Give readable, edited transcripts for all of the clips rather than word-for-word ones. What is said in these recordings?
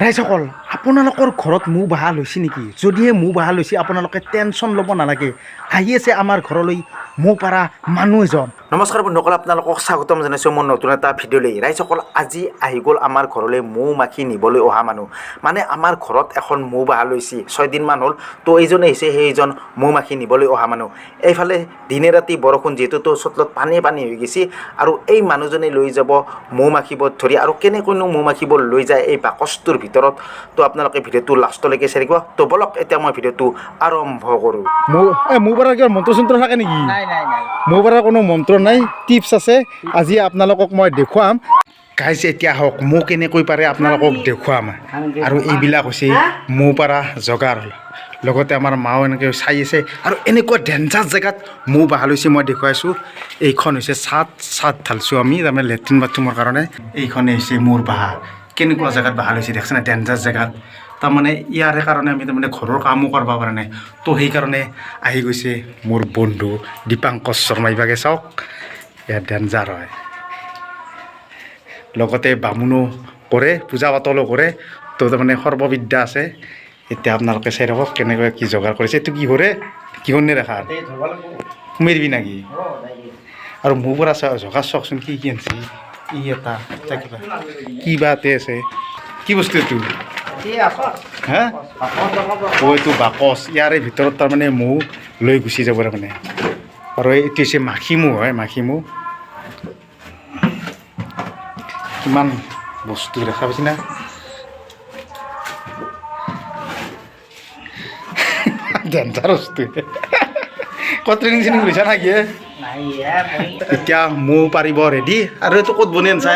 ৰাইজসকল আপোনালোকৰ ঘৰত মৌ বাহা লৈছে নেকি? যদিহে মৌ বাহা লৈছে আপোনালোকে টেনশ্যন ল'ব নালাগে। আহি আছে আমাৰ ঘৰলৈ মৌ পাৰা মানুহ এজন। নমস্কাৰ বন্ধুসকল, আপোনালোকক স্বাগতম জনাইছোঁ মোৰ নতুন এটা ভিডিঅ'লৈ। ৰাইজসকল আজি আহি গ'ল আমাৰ ঘৰলৈ মৌ মাখি নিবলৈ অহা মানুহ। মানে আমাৰ ঘৰত এখন মৌ বাহা লৈছে 6 দিনমান হ'ল। তো এইজন আহিছে, সেইজন মৌ মাখি নিবলৈ অহা মানুহ। এইফালে দিনে ৰাতি বৰষুণ, যিহেতু তো চোতলত পানী হৈ গৈছে আৰু এই মানুহজনে লৈ যাব মৌ মাখিবোৰ ধৰি। আৰু কেনেকৈনো মৌ মাখিবোৰ লৈ যায় এই বাকচটোৰ ভিতৰত, তো আপোনালোকে ভিডিঅ'টো লাষ্টলৈকে চাই থাকিব। তো বলক এতিয়া মই ভিডিঅ'টো আৰম্ভ কৰোঁ। মৌ পাৰাৰ কিবা মন্ত্ৰ চন্ত্ৰ থাকে নেকি? নাই। মৌ পাৰাৰ কোনো মন্ত্ৰ নাই, টিপছ আছে। আজি আপোনালোকক মই দেখুৱাম। গাইজ এতিয়া আহক, মৌ কেনেকৈ পাৰে আপোনালোকক দেখুৱাম। আৰু এইবিলাক হৈছে মৌ পাৰা জগাৰ। লগতে আমাৰ মাও এনেকৈ চাই আছে। আৰু এনেকুৱা ডেঞ্জাৰ জেগাত মৌ বাহা লৈছে মই দেখুৱাইছোঁ। এইখন হৈছে চাট ঢালিছোঁ আমি, তাৰমানে লেট্ৰিন বাথৰুমৰ কাৰণে। এইখনে হৈছে মোৰ বাহা। কেনেকুৱা জেগাত বাহা লৈছে দেখিছে না, ডেঞ্জাৰ জেগাত। তাৰমানে ইয়াৰে কাৰণে আমি তাৰমানে ঘৰৰ কামো কৰিব পৰা নাই। তো সেইকাৰণে আহি গৈছে মোৰ বন্ধু দীপাংকৰ শৰ্মা। ইভাগে চাওক, ইয়াত ডেঞ্জাৰ হয়। লগতে বামুণো কৰে, পূজা পাতলো কৰে। তো তাৰমানে সৰ্ববিদ্যা আছে। এতিয়া আপোনালোকে চাই থাকক কেনেকৈ কি যোগাৰ কৰিছে। এইটো কি কৰে, কিহৰ নে দেখা সোমাই দিবি নাকি? আৰু মোৰ পৰা জগাৰ চাওকচোন কি আনিছে। ই এটা কিবা এতে আছে, কি বস্তু এইটো? হা, এইটো বাকচ। ইয়াৰে ভিতৰত তাৰমানে মৌ লৈ গুচি যাব তাৰমানে। আৰু এইটো হৈছে মাখি মৌ হয়, মাখি মৌ। কিমান বস্তু দেখা পাইছে না? ডেঞ্জাৰ বস্তু। ক'ত ট্ৰেইনিং চেনিং লৈছা না কি? এতিয়া মৌ পাৰিব ৰেডি। আৰু এইটো ক'ত বনাই আনছা?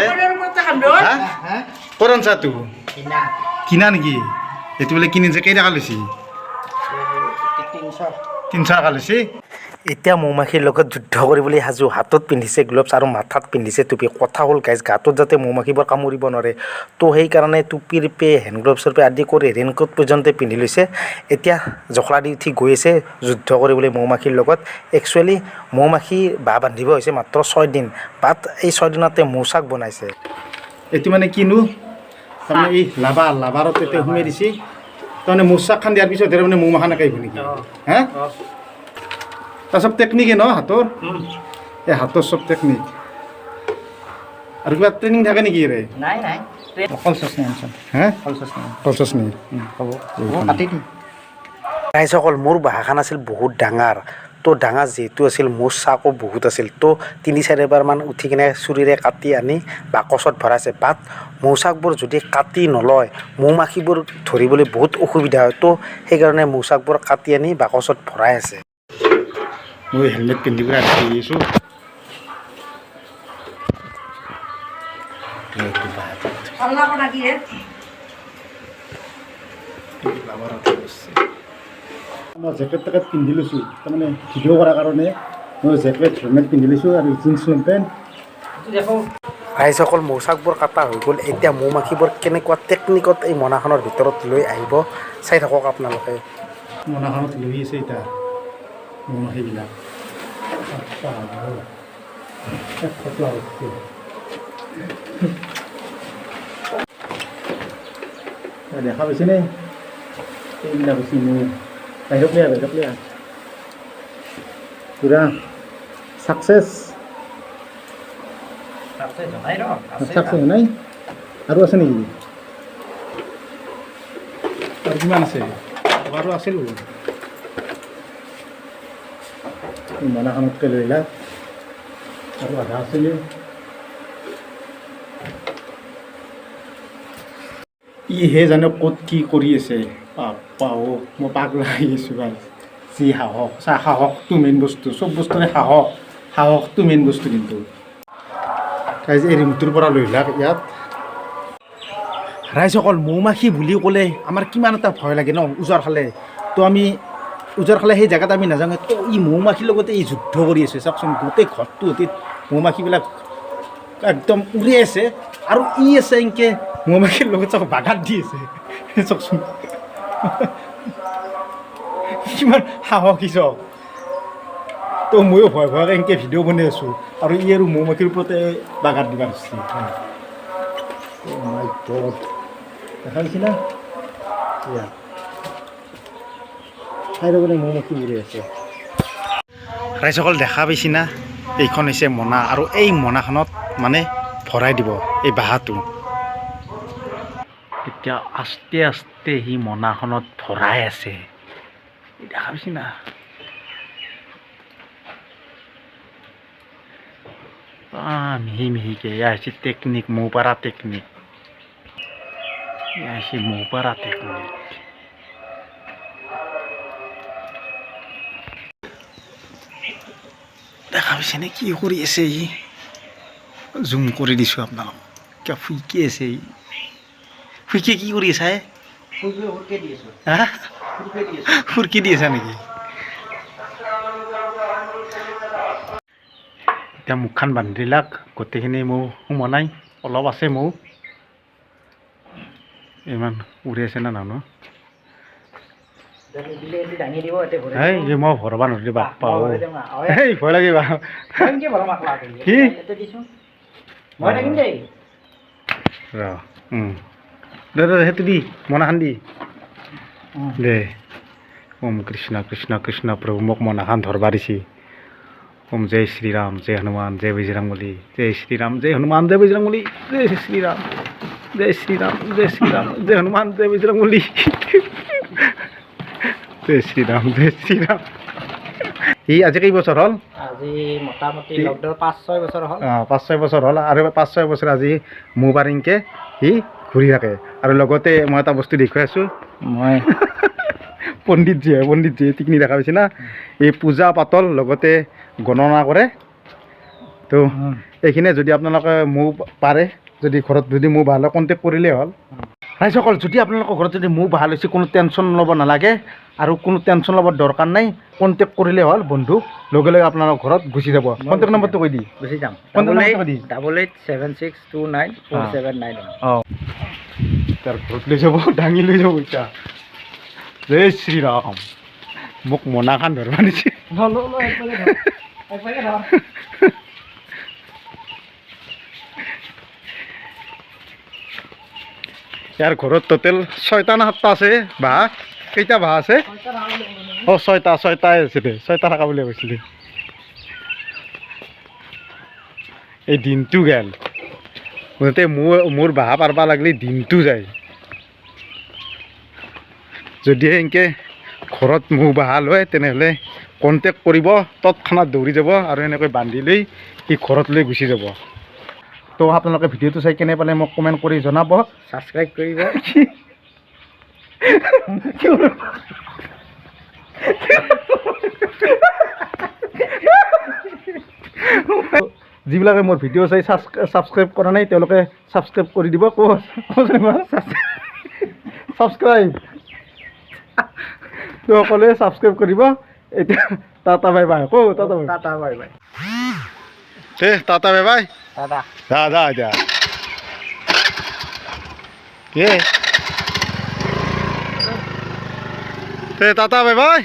ক'ত আনছা তো? কিনা নেকি? এইটো বোলে কিনি আনছা, কেই টকা লৈছি? 300 টকা লৈছি। এতিয়া মৌ মাখিৰ লগত যুদ্ধ কৰিবলৈ সাজু। হাতত পিন্ধিছে গ্লভছ আৰু মাথাত পিন্ধিছে টুপি। কথা হ'ল গাইজ, গাটোত যাতে মৌ মাখিবোৰ কামুৰিব নোৱাৰে, তো সেইকাৰণে টুপিৰ পে, হেণ্ড গ্লভছৰ পে আদি কৰি ৰেইনকোট পৰ্যন্ত পিন্ধি লৈছে। এতিয়া জখলা দি উঠি গৈ আছে যুদ্ধ কৰিবলৈ মৌ মাখিৰ লগত। একচুৱেলি মৌ মাখি বাহ বান্ধিব হৈছে মাত্ৰ 6 দিন, বাট এই 6 দিনতে মৌচাক বনাইছে। এইটো মানে কিনো, তাৰমানে এই লাভাৰত এতিয়া সোমাই দিছে। তাৰমানে মৌচাকখন দিয়াৰ পিছত মানে মৌ মাখা নাকাই আহিব নেকি? হা, তাৰ চব টেকনিকে ন হাতৰ? এই হাতৰ চব টেকনিক। আৰু কিবা ট্ৰেইনিং থাকে নেকি? নাই ৰাইজসকল মোৰ বাহাখন আছিল বহুত ডাঙৰ। তো ডাঙৰ যিহেতু আছিল, মোৰ চাকো বহুত আছিল। তো 3-4 বাৰমান উঠি কিনে চুৰিৰে কাটি আনি বাকচত ভৰাইছে। বাট মৌচাকবোৰ যদি কাটি নলয়, মৌ মাখিবোৰ ধৰিবলৈ বহুত অসুবিধা হয়। তো সেইকাৰণে মৌচাকবোৰ কাটি আনি বাকচত ভৰাই আছে। মই হেলমেট পিন্ধি পেলাই আহি আছোঁ। মই জেকেট টেকেট পিন্ধি লৈছোঁ, তাৰমানে ভিডিঅ' কৰাৰ কাৰণে মই জেকেট হেলমেট পিন্ধি লৈছোঁ আৰু জিন্স লং পেণ্ট। ৰাইজসকল মৌচাকবোৰ কাটা হৈ গ'ল। এতিয়া মৌ মাখিবোৰ কেনেকুৱা টেকনিকত এই মোনাখনৰ ভিতৰত লৈ আহিব চাই থাকক আপোনালোকে। মোনাখনত লৈ আছে এতিয়া মৌ মাখিবিলাক। দেখা পাইছেনে? এইবিলাক হৈছে মৌ। বাহিৰত লিয়া পুৰা ছাকচেছ নাই। আৰু আছে নেকি? আৰু কিমান আছে? আৰু আছিল মানাখনতকৈ লৈ লাভ আৰু আধা আছিলে। ইহে জানো ক'ত কি কৰি আছে। পাওঁ মই পাগলা হৈ আছোঁ বাৰু। যি সাহস, সাহসটো মেইন বস্তু। চব বস্তুৰে সাহসটো মেইন বস্তু। কিন্তু এই ৰুমটোৰ পৰা লৈ লাভ ইয়াত। ৰাইজসকল মৌ মাখি বুলি ক'লে আমাৰ কিমান এটা ভয় লাগে ন ওজৰ খালে। তো আমি ওজৰ খালে সেই জেগাত আমি নাযাওঁ। তো ই মৌ মাখিৰ লগতে এই যুদ্ধ কৰি আছে। চাওকচোন, গোটেই ঘৰটো অতীত মৌ মাখিবিলাক একদম উৰি আছে। আৰু ই আছে এনেকৈ মৌ মাখিৰ লগত চাওক বাগাত দি আছে। চাওকচোন কিমান সাহসী চাওক। তো ময়ো ভয় এনেকৈ ভিডিঅ' বনাই আছোঁ আৰু ই আৰু মৌ মাখিৰ ওপৰতে বাগাত দিবা ধৰিছে। দেখা পাইছি না চাইৰ মানে মৌ মাখি উৰি আছে ৰাইজসকল দেখা পাইছি না এইখন হৈছে মোনা আৰু এই মোনাখনত মানে ভৰাই দিব এই বাঁহটো এতিয়া আস্তে আস্তে সি মোনাখনত ভৰাই আছে দেখা পাইছি না মিহি মিহিকে এয়া হৈছে টেকনিক মৌ পাৰা টেকনিক এয়া হৈছে মৌ পাৰা টেকনিক দেখা পাইছে নে কি কৰি আছে ই জুম কৰি দিছোঁ আপোনালোক কিয় ফুইকি আছে ই ফুইকি কি কৰি আছে ফুৰকি দি আছা নেকি এতিয়া মুখখন বান্ধি দিলাক গোটেইখিনি মৌ সোমোৱা নাই অলপ আছে মৌ ইমান উৰি আছে না নানো এই মই ভৰব নোৱাৰি বাপ্পা এই ভয় লাগিব কি দে সেইটো দি মনাখান দি দে ওম কৃষ্ণ কৃষ্ণ কৃষ্ণ প্ৰভু মোক মনাখান ধৰবা দিছি ওম জয় শ্ৰীৰাম জয় হনুমান জয় বজৰংবলী জয় শ্ৰীৰাম জয় হনুমান জয় বজৰংবলী জয় শ্ৰীৰাম জয় শ্ৰীৰাম জয় শ্ৰীৰাম জয় হনুমান জয় বজৰংবলী জয় শ্ৰীৰাম জয় শ্ৰীৰাম ই আজি কেই বছৰ হ'ল আজি মোটামুটি লকডাউন 5-6 বছৰ হ'ল 5-6 বছৰ হ'ল আৰু 5-6 বছৰ আজি মৌ বাৰিংকে সি ঘূৰি থাকে আৰু লগতে মই এটা বস্তু দেখুৱাই আছোঁ মই পণ্ডিতজীয়ে টিকনি দেখা পাইছে না এই পূজা পাতল লগতে গণনা কৰে তো এইখিনিয়ে যদি আপোনালোকে মৌ পাৰে যদি ঘৰত যদি মৌ ভাল হয় কণ্টেক্ট কৰিলেই হ'ল ৰাইজসকল যদি আপোনালোকৰ ঘৰত যদি মৌ ভাল হৈছে কোনো টেনশ্যন ল'ব নালাগে আৰু কোনো টেনশ্যন ল'ব দৰকাৰ নাই কণ্টেক্ট কৰিলেই হ'ল বন্ধু লগে লগে আপোনালোকৰ ঘৰত গুচি যাব কণ্টেক্ট নম্বৰটো কৈ দি গুচি যাম 8876294791 অঁ তাৰ ঘৰত লৈ যাব দাঙি লৈ যাব এতিয়া জয় শ্ৰীৰাম মোক মোনাখান ধৰবা দিছে ইয়াৰ ঘৰত টোটেল 6টা না 7টা আছে বাঁহ কেইটা বাঁহ আছে অঁ 6টাই আছে দে 6টা থকা বুলি কৈছিলি এই দিনটো গেল মুঠতে মোৰ বাঁহ পাৰবা লাগিলে দিনটো যায় যদি এনেকৈ ঘৰত মৌ বাঁহ লয় তেনেহ'লে কণ্টেক্ট কৰিব তৎক্ষণাত দৌৰি যাব আৰু এনেকৈ বান্ধি লৈ সি ঘৰত লৈ গুচি যাব তো আপোনালোকে ভিডিঅ'টো চাই কেনে পালে মোক কমেণ্ট কৰি জনাব ছাবস্ক্ৰাইব কৰিব যিবিলাকে মোৰ ভিডিঅ' চাই ছাবস্ক্ৰাইব কৰা নাই তেওঁলোকে ছাবস্ক্ৰাইব কৰি দিব ছাবস্ক্ৰাইব তো সকলোৱে ছাবস্ক্ৰাইব কৰিব এতিয়া tata bye bye tata bye bye tata bye bye দাদা যা এতিয়া কি টাটা বাই বাই